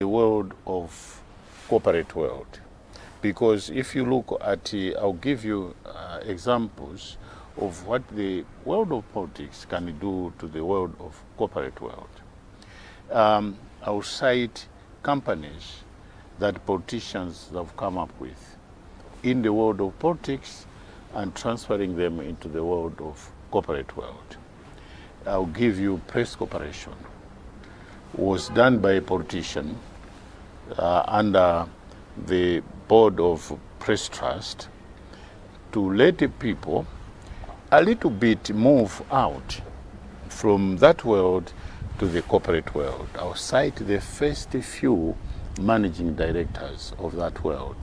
the world of corporate world, because if you look at, I'll give you examples of what the world of politics can do to the world of corporate world. I'll cite companies that politicians have come up with in the world of politics and transferring them into the world of corporate world. I'll give you Press Corporation. Was done by a politician under the board of Press Trust to let the people a little bit move out from that world to the corporate world. I'll cite the first few managing directors of that world.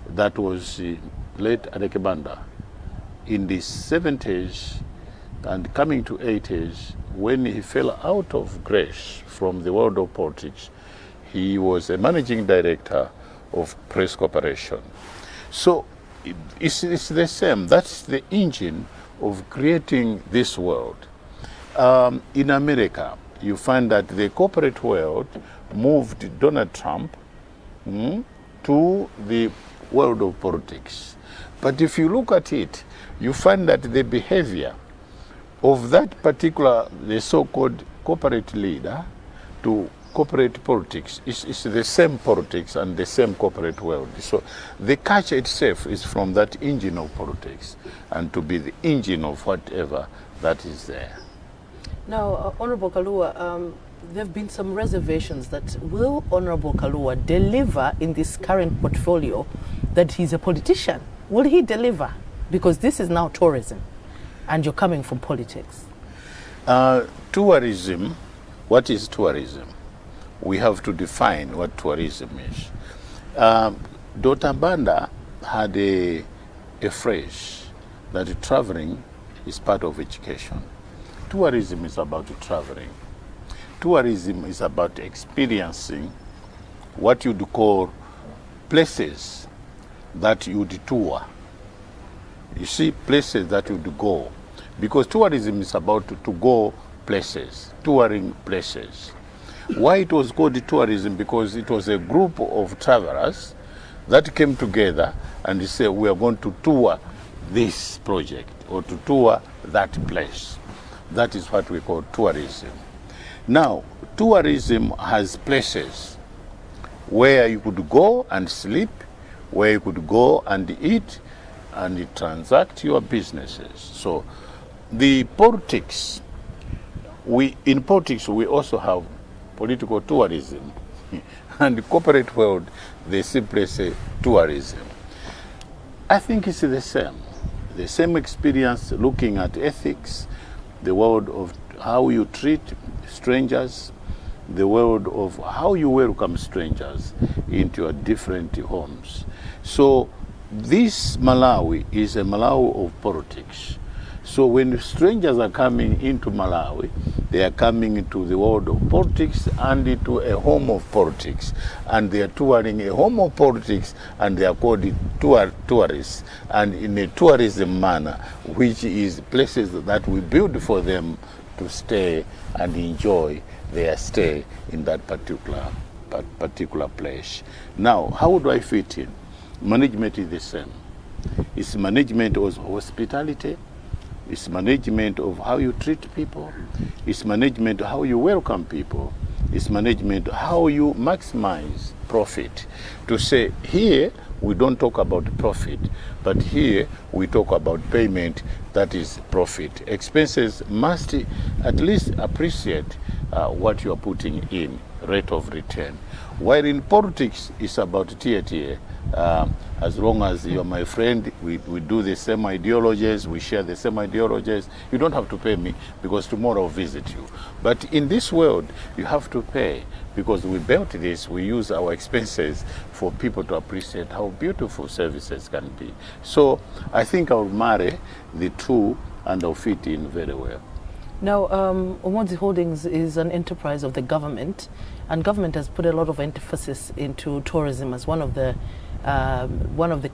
That was late Adekebanda in the 70s and coming to 80s, when he fell out of grace from the world of politics. He was a managing director of Press Corporation. So it's the same. That's the engine of creating this world. In America, you find that the corporate world moved Donald Trump to the world of politics. But if you look at it, you find that the behavior of that particular, the so-called corporate leader to corporate politics is the same politics and the same corporate world. So the culture itself is from that engine of politics and to be the engine of whatever that is there. Now, Honorable Kalua, there have been some reservations that will Honorable Kalua deliver in this current portfolio that he's a politician? Will he deliver? Because this is now tourism and you're coming from politics. Tourism, what is tourism? We have to define what tourism is. Dr. Banda had a phrase that traveling is part of education. Tourism is about traveling. Tourism is about experiencing what you'd call places that you'd tour. You see, places that you'd go. Because tourism is about to go places, touring places. Why it was called tourism? Because it was a group of travelers that came together and they said, we are going to tour this project or to tour that place. That is what we call tourism. Now, tourism has places where you could go and sleep, where you could go and eat and transact your businesses. So the politics, in politics we also have political tourism. And the corporate world, they simply say tourism. I think it's the same experience looking at ethics, the world of how you treat strangers, the world of how you welcome strangers into your different homes. So this Malawi is a Malawi of politics. So when strangers are coming into Malawi, they are coming into the world of politics and into a home of politics. And they are touring a home of politics and they are called tourists. And in a tourism manner, which is places that we build for them to stay and enjoy their stay in that particular place. Now, how do I fit in? Management is the same. It's management of hospitality. It's management of how you treat people. It's management of how you welcome people. It's management of how you maximize profit. To say, here we don't talk about profit, but here we talk about payment, that is profit. Expenses must at least appreciate what you are putting in, rate of return. While in politics, it's about tier. As long as you're my friend, we do the same ideologies, we share the same ideologies, you don't have to pay me because tomorrow I'll visit you. But in this world, you have to pay because we built this, we use our expenses for people to appreciate how beautiful services can be. So I think I'll marry the two and I'll fit in very well. Now, Omondi Holdings is an enterprise of the government, and government has put a lot of emphasis into tourism as one of the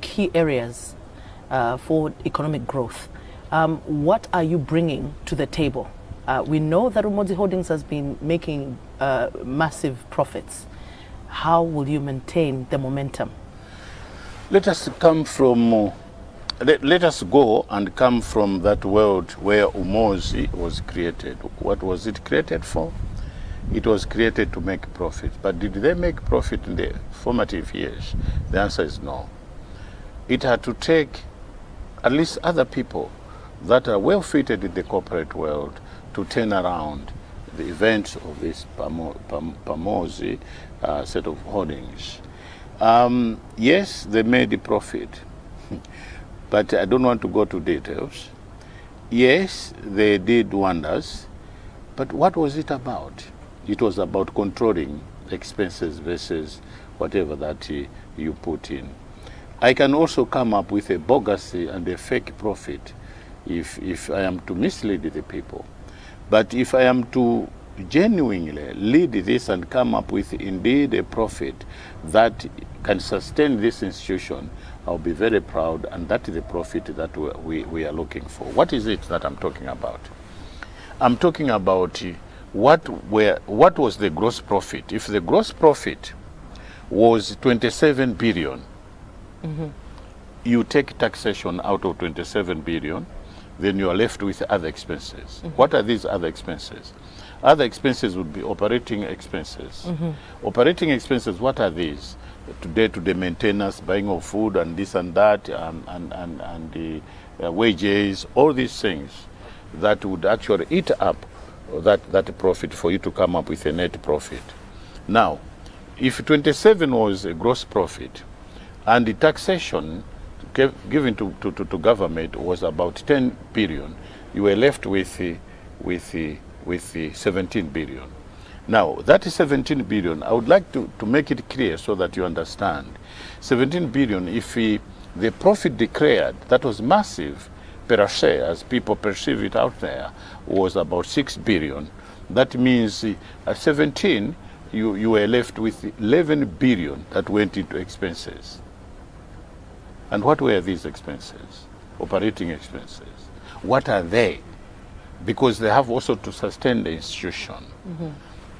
key areas for economic growth. What are you bringing to the table? We know that Omondi Holdings has been making massive profits. how will you maintain the momentum? Let us come from, let us go and come from that world where Umozi was created. What was it created for? It was created to make profit. But did they make profit in the formative years? The answer is no. It had to take at least other people that are well fitted in the corporate world to turn around the events of this Pamozi set of holdings. Yes, they made a profit, but I don't want to go to details. Yes, they did wonders, but what was it about? It was about controlling expenses versus whatever that you put in. I can also come up with a bogus and a fake profit if I am to mislead the people. But if I am to genuinely lead this and come up with indeed a profit that can sustain this institution, I'll be very proud, and that is the profit that we are looking for. What is it that I'm talking about? I'm talking about what was the gross profit. If the gross profit was 27 billion, you take taxation out of 27 billion, then you are left with other expenses. What are these other expenses? Other expenses would be operating expenses. Operating expenses, what are these? Day-to-day maintenance, buying of food and this and that, and the wages, all these things that would actually eat up that profit for you to come up with a net profit. Now, if 27 was a gross profit, and the taxation given to government was about 10 billion, you were left with 17 billion. Now, that is 17 billion. I would like to make it clear so that you understand. 17 billion, if the profit declared, that was massive per share, as people perceive it out there, was about 6 billion. That means at 17, you were left with 11 billion that went into expenses. And what were these expenses? Operating expenses. What are they? Because they have also to sustain the institution.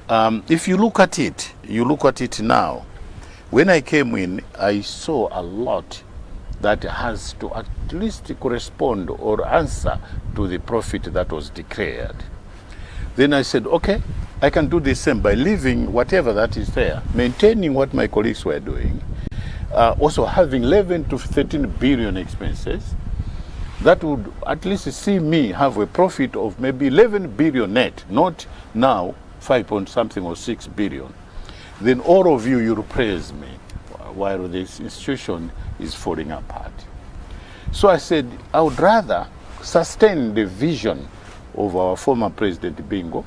If you look at it now. When I came in, I saw a lot that has to at least correspond or answer to the profit that was declared. Then I said, okay, I can do the same by leaving whatever that is there, maintaining what my colleagues were doing, also having 11 to 13 billion expenses. That would at least see me have a profit of maybe 11 billion net, not now 5 point something or 6 billion. Then all of you will praise me while this institution is falling apart. So I said, I would rather sustain the vision of our former President Bingo,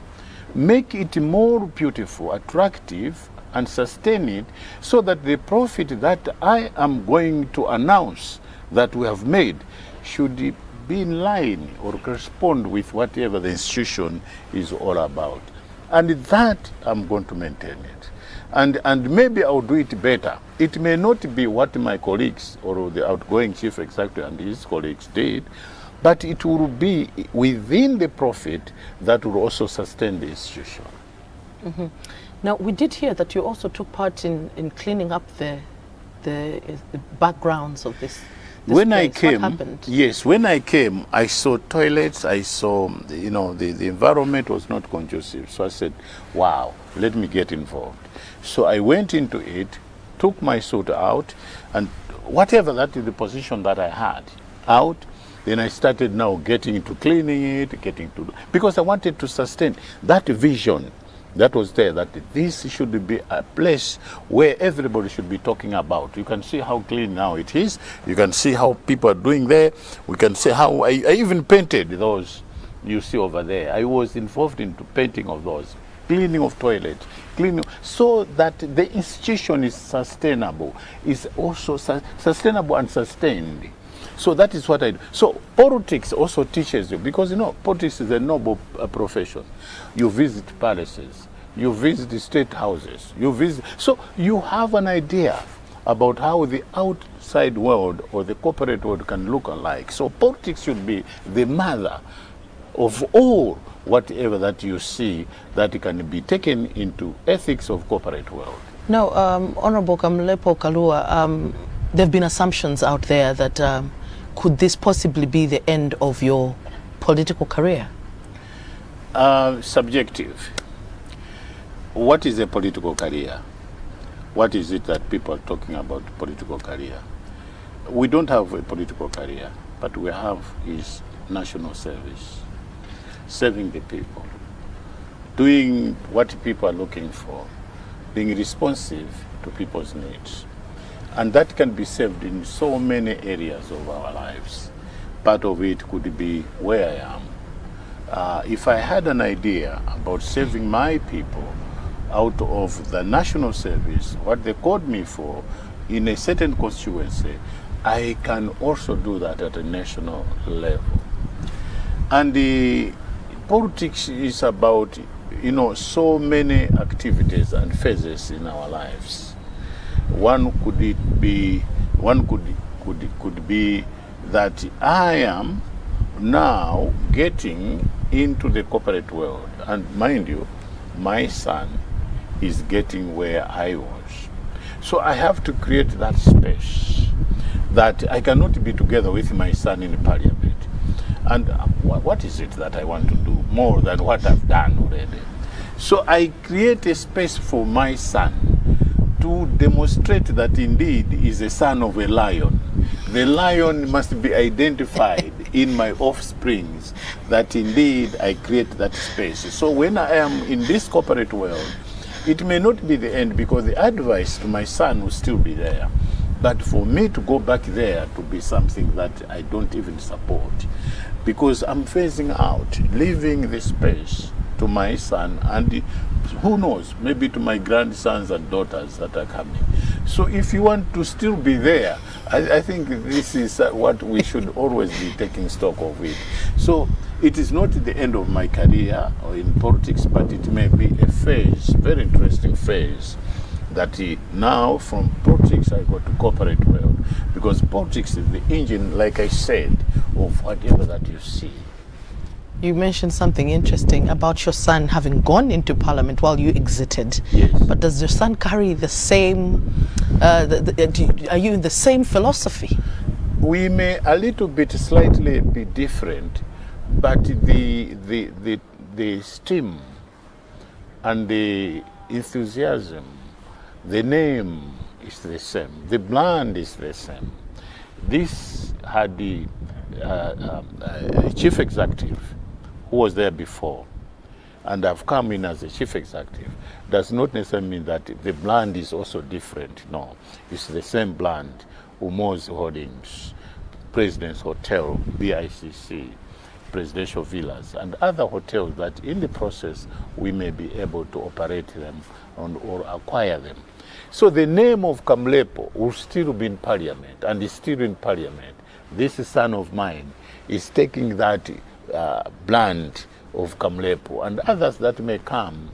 make it more beautiful, attractive, and sustain it so that the profit that I am going to announce that we have made should be in line or correspond with whatever the institution is all about. And that I'm going to maintain it. And maybe I'll do it better. It may not be what my colleagues or the outgoing chief executive and his colleagues did, but it will be within the profit that will also sustain the institution. Now, we did hear that you also took part in cleaning up the backgrounds of this when place. I came, what happened? Yes, when I came, I saw toilets, I saw, the environment was not conducive. So I said, wow, let me get involved. So I went into it, took my suit out, and whatever that is the position that I had out, then I started now getting into cleaning it, because I wanted to sustain that vision that was there, that this should be a place where everybody should be talking about. You can see how clean now it is. You can see how people are doing there. We can see how I even painted those you see over there. I was involved into painting of those, cleaning of toilets, cleaning, so that the institution is sustainable, is also sustainable and sustained. So that is what I do. So politics also teaches you, because politics is a noble profession. You visit palaces, you visit state houses, so you have an idea about how the outside world or the corporate world can look alike. So politics should be the mother of all whatever that you see that can be taken into ethics of corporate world. No, Honorable Kamlepo Kalua, there have been assumptions out there that could this possibly be the end of your political career? Subjective. What is a political career? What is it that people are talking about political career? We don't have a political career, but we have is national service, serving the people, doing what people are looking for, being responsive to people's needs. And that can be served in so many areas of our lives. Part of it could be where I am. If I had an idea about serving my people out of the national service, what they called me for in a certain constituency, I can also do that at a national level. And the politics is about, so many activities and phases in our lives. One could be that I am now getting into the corporate world, and mind you, my son is getting where I was. So I have to create that space that I cannot be together with my son in parliament. And what is it that I want to do more than what I've done already? So I create a space for my son to demonstrate that indeed is a son of a lion. The lion must be identified in my offsprings, that indeed I create that space. So when I am in this corporate world, it may not be the end, because the advice to my son will still be there. But for me to go back there to be something that I don't even support, because I'm phasing out, leaving the space to my son, and who knows, maybe to my grandsons and daughters that are coming. So if you want to still be there, I think this is what we should always be taking stock of it. So it is not the end of my career or in politics, but it may be a phase, very interesting phase, that now from politics I go to corporate world, because politics is the engine, like I said, of whatever that you see. You mentioned something interesting about your son having gone into parliament while you exited. Yes. But does your son carry the same, are you in the same philosophy? We may a little bit slightly be different, but the steam and the enthusiasm, the name is the same, the brand is the same. This had the chief executive who was there before, and I've come in as a chief executive, does not necessarily mean that the brand is also different. No, it's the same brand. Umo's Holdings, President's Hotel, BICC, Presidential Villas, and other hotels that in the process we may be able to operate them or acquire them. So the name of Kamlepo will still be in parliament, and is still in parliament. This son of mine is taking that brand of Kamlepo, and others that may come,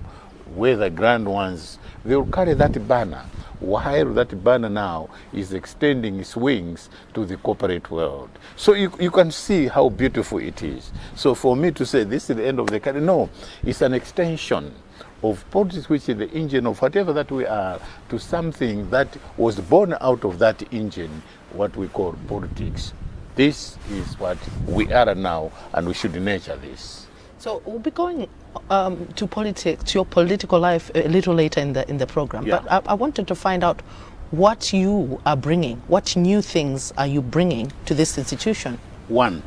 whether grand ones, they will carry that banner, while that banner now is extending its wings to the corporate world. So you can see how beautiful it is. So for me to say this is the end of the career, no, it's an extension of politics, which is the engine of whatever that we are, to something that was born out of that engine, what we call politics. This is what we are now, and we should nurture this. So we'll be going to politics, to your political life a little later in the program. Yeah. But I wanted to find out what you are bringing. What new things are you bringing to this institution? One,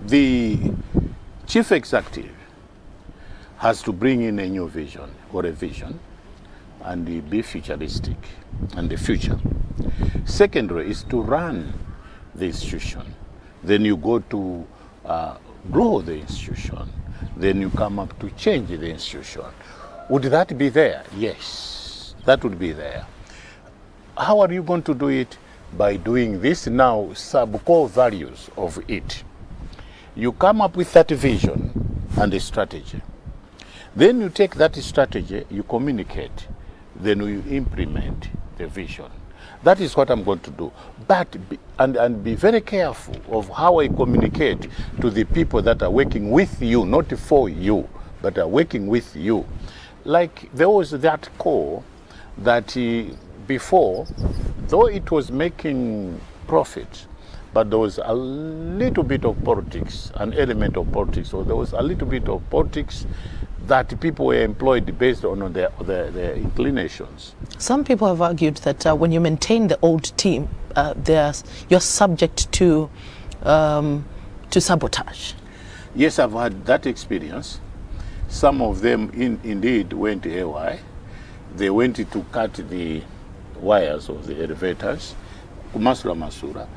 the chief executive has to bring in a new vision or a vision and be futuristic and the future. Secondary is to run the institution. Then you go to grow the institution. Then you come up to change the institution. Would that be there? Yes, that would be there. How are you going to do it? By doing this now, sub-core values of it. You come up with that vision and a strategy. Then you take that strategy, you communicate, then you implement the vision. That is what I'm going to do. But be very careful of how I communicate to the people that are working with you, not for you, but are working with you. Like there was that call that before, though it was making profit, but there was a little bit of politics, an element of politics, or there was a little bit of politics that people were employed based on their inclinations. Some people have argued that when you maintain the old team, you're subject to sabotage. Yes, I've had that experience. Some of them indeed went AY. They went to cut the wires of the elevators, masura.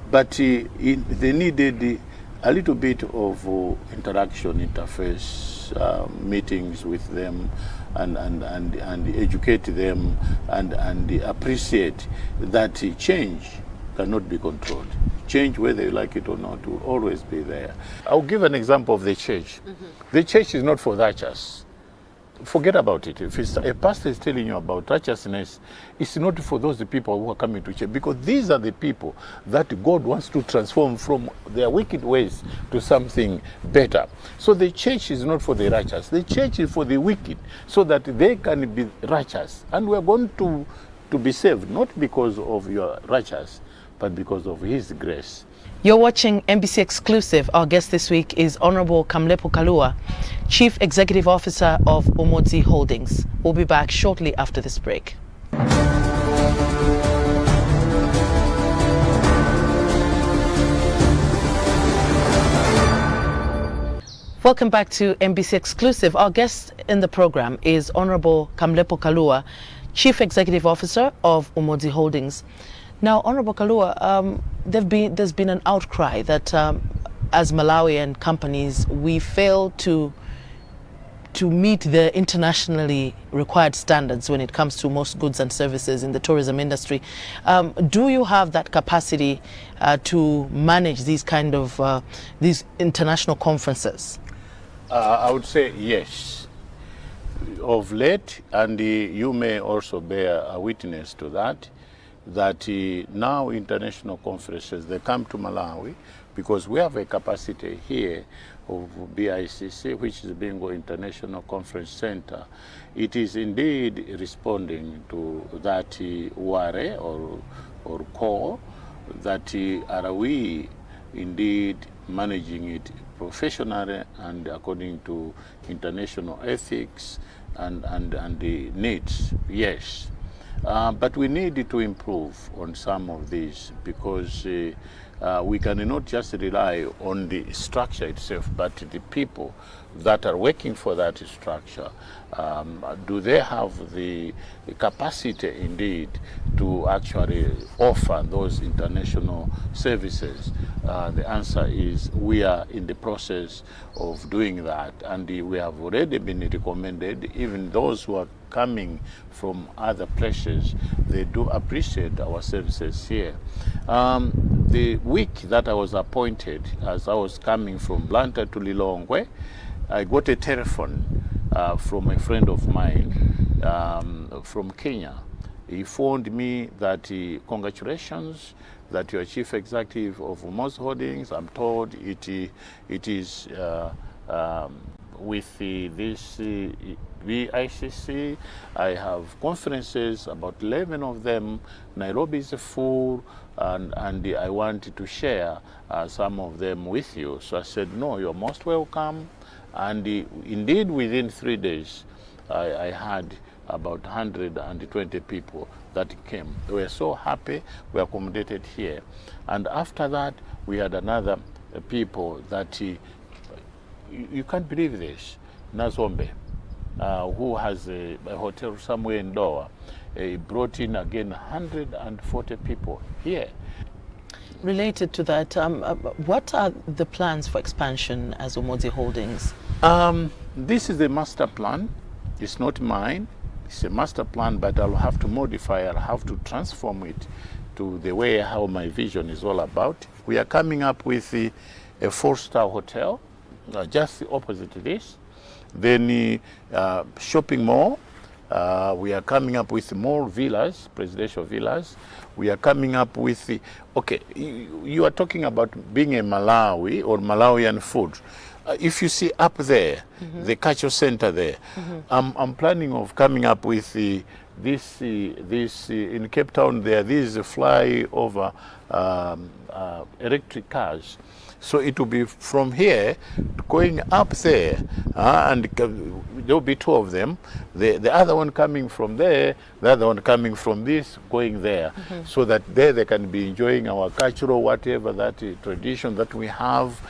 But they needed a little bit of interaction, interface, meetings with them, and educate them, and appreciate that change cannot be controlled. Change, whether you like it or not, will always be there. I'll give an example of the church. The church is not for righteous. Forget about it. If a pastor is telling you about righteousness, it's not for those people who are coming to church, because these are the people that God wants to transform from their wicked ways to something better. So the church is not for the righteous. The church is for the wicked, so that they can be righteous. And we're going to be saved, not because of your righteous, but because of His grace. You're watching NBC Exclusive. Our guest this week is Honorable Kamlepo Kalua, Chief Executive Officer of Umodzi Holdings. We'll be back shortly after this break. Welcome back to NBC Exclusive. Our guest in the program is Honorable Kamlepo Kalua, Chief Executive Officer of Umodzi Holdings. Now, Honorable Kalua, there's been an outcry that as Malawian companies, we fail to meet the internationally required standards when it comes to most goods and services in the tourism industry. Do you have that capacity to manage these kind of these international conferences? I would say yes. Of late, and you may also bear a witness to that, now international conferences, they come to Malawi because we have a capacity here of BICC, which is Bingo International Conference Center. It is indeed responding to that WARE or call, that are we indeed managing it professionally and according to international ethics and the needs. Yes. But we need to improve on some of these, because we cannot just rely on the structure itself, but the people that are working for that structure. Do they have the capacity indeed to actually offer those international services? The answer is we are in the process of doing that, and we have already been recommended. Even those who are coming from other places, they do appreciate our services here. The week that I was appointed, as I was coming from Blantyre to Lilongwe, I got a telephone from a friend of mine from Kenya. He phoned me that congratulations, that you are Chief Executive of Umodzi Holdings. I'm told it is with this VICC. I have conferences, about 11 of them. Nairobi is full, and I wanted to share some of them with you. So I said, no, you're most welcome. And indeed, within 3 days, I had about 120 people that came. They were so happy, we accommodated here. And after that, we had another people that, you can't believe this, Nazombe, who has a hotel somewhere in Doha, brought in again 140 people here. Related to that, what are the plans for expansion as Umodzi Holdings? This is the master plan. It's not mine. It's a master plan, but I'll have to modify, I'll have to transform it to the way how my vision is all about. We are coming up with a 4-star hotel, just opposite this. Then shopping mall. We are coming up with more villas, presidential villas. We are coming up with okay, you are talking about being a Malawi or Malawian food. If you see up there, the cultural center there, I'm planning of coming up with this in Cape Town there is a flyover electric cars. So it will be from here going up there, and there will be two of them. The other one coming from there, the other one coming from this, going there, so that there they can be enjoying our cultural whatever that tradition that we have,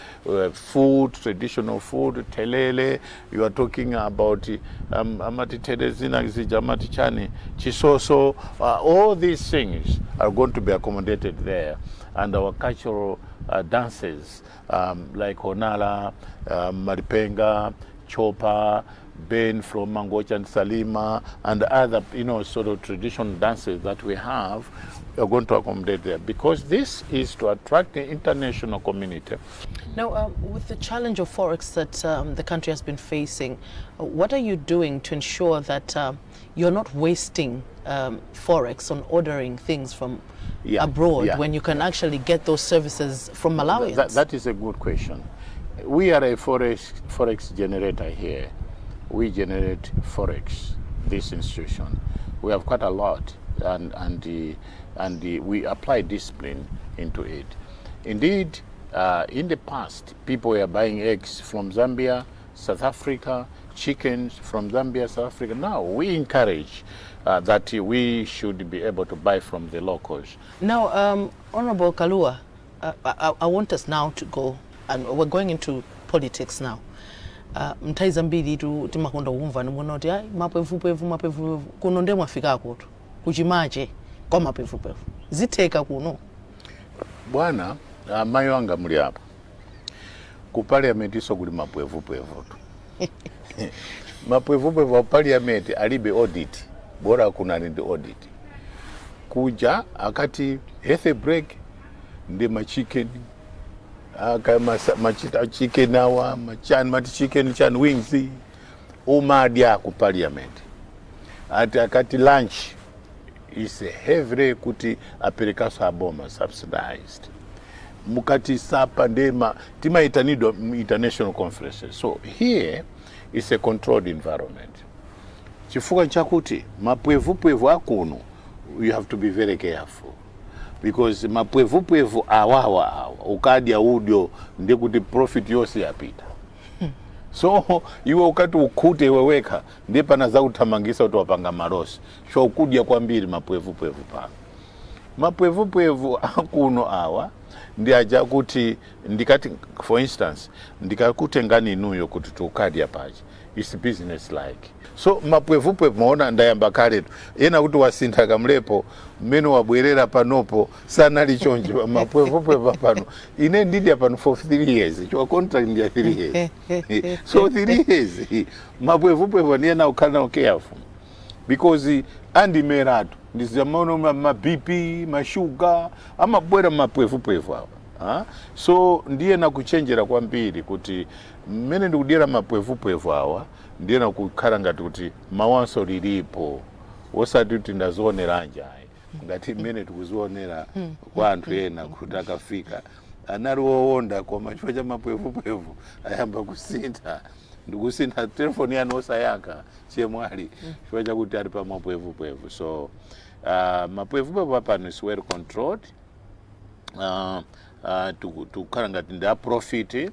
food, traditional food, telele. You are talking about amati telezina amati chani chisoso. All these things are going to be accommodated there, and our cultural dances like Honala, Maripenga, Chopa, Ben from Mangocha and Salima, and other sort of traditional dances that we have are going to accommodate there, because this is to attract the international community. Now, with the challenge of Forex that the country has been facing, what are you doing to ensure that you're not wasting Forex on ordering things from abroad when you can actually get those services from Malawians? That is a good question. We are a Forex generator here. We generate Forex, this institution. We have quite a lot, and we apply discipline into it. Indeed, in the past, people were buying eggs from Zambia, South Africa, chickens from Zambia, South Africa. Now we encourage that we should be able to buy from the locals. Now, Honorable Kalua, I want us now to go, and we're going into politics now. Mtaiza mbili tu timakonda kumva nimona kuti mapevu kuno ndemwe afikako tu kuchimache kwa mapevu zitheka kuno bwana. Mayi wanga muli apa ku parliament iso kuli mapevu tu mapevu wa parliament alibe audit, bora kuna ndi audit kuja akati health break ndi chicken machita chicken awa mati chicken chan wings umadya ku parliament akati lunch is heavily kuti aperekaso aboma subsidized mukati sapa ndema timaita international conferences. So here is a controlled environment. Chifuka chakuti mapwevu akuno, you have to be very careful, because mapwevu awawa ukadya udyo ndikuti profit yose yapita. So iwe ukati ukute weweka ndipa naza utamangisa utawapanga marosi so ukudya kwambiri mapwevu pa mapwevu akuno awa ndi aja kuti ndikati, for instance, ndikakutengani inuyo kuti tukadya pachi, it's business like. So mapwevu maona ndayamba kaletu ena kuti wasintha Kamlepo mmene wabwerera panopo sana lichonje mapwevu pano ine ndidya pano for 3 years chwa contract ndi 3 years so 3 years mapwevu ndiye ukana careful, because andi meratu ndizamaona ma BP ma sugar amabwera mapwevu awa so ndiye nakuchenjera kwambiri kuti mmene ndikudyera mapwevu awa ndiye nakukhala ngati kuti mawanso lilipo osati kuti ndazionera njani ngati mmene tikuzionera kwa anthu ena kuti akafika anali wowonda koma chifukwa cha mapwevu ayamba kusintha ndikusintha telefoni yanu osayaka chemwali chifukwa chakuti ali pa mapwevu. So mapwevu pano is well controlled. Tukhala ngati ndi profit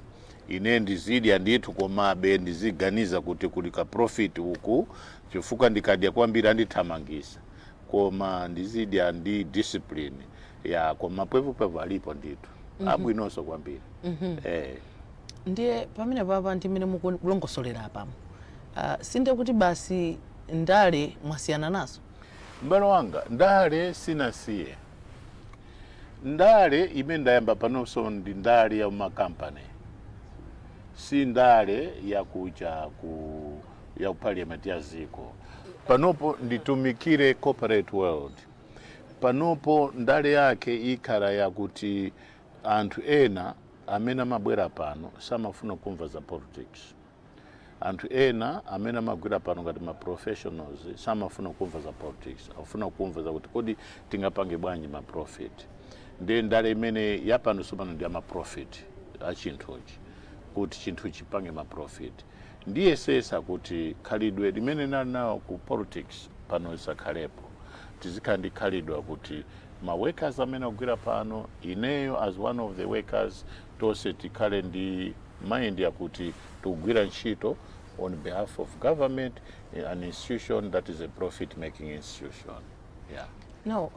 ine ndizidi anditu komabe ndiziganiza kuti kulika profit uku chifukwa ndikadya kwambiri andithamangisa koma ndizidi andi discipline ya koma mapwevu alipo nditu abwinonso kwambiri. Ndiye pamene papa ndimene mukulongosolera apa sinde kuti basi ndale mwasiyana nazo. Mbalo wanga ndale sinasiye, ndale imene ndayamba panonso ndi ndale ya makampani, si ndale ya kuja ya parliament ya ziko. Panopo nditumikire corporate world. Panopo ndale yake ikhala ya kuti anthu ena amene amabwera pano samafuna kumva za politics. Anthu ena amene amagwira pano ngati ma professionals samafuna kumva za politics, afuna kumva za kuti kodi tingapange bwanji ma profit. Ndiye ndale imene yapano supano ndi ama profit achinthuchi kuti chinthu chipange ma profit. Ndiye sesa kuti khalidwe limene nali nawo ku politics pano isakhalepo tizikhandikhalidwa kuti ma workers amene agwira pano ineyo as one of the workers tonse tikhale ndi mind yakuti tikugwira ntchito on behalf of government, an institution that is a profit making institution. Yeah. No.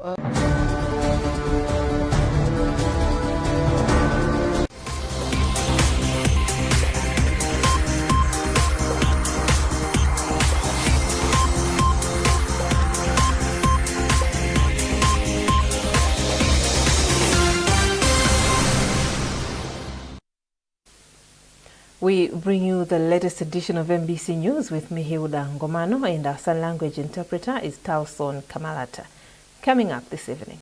We bring you the latest edition of MBC News with me, Hilda Ngomano, and our sign language interpreter is Tauson Kamalata. Coming up this evening.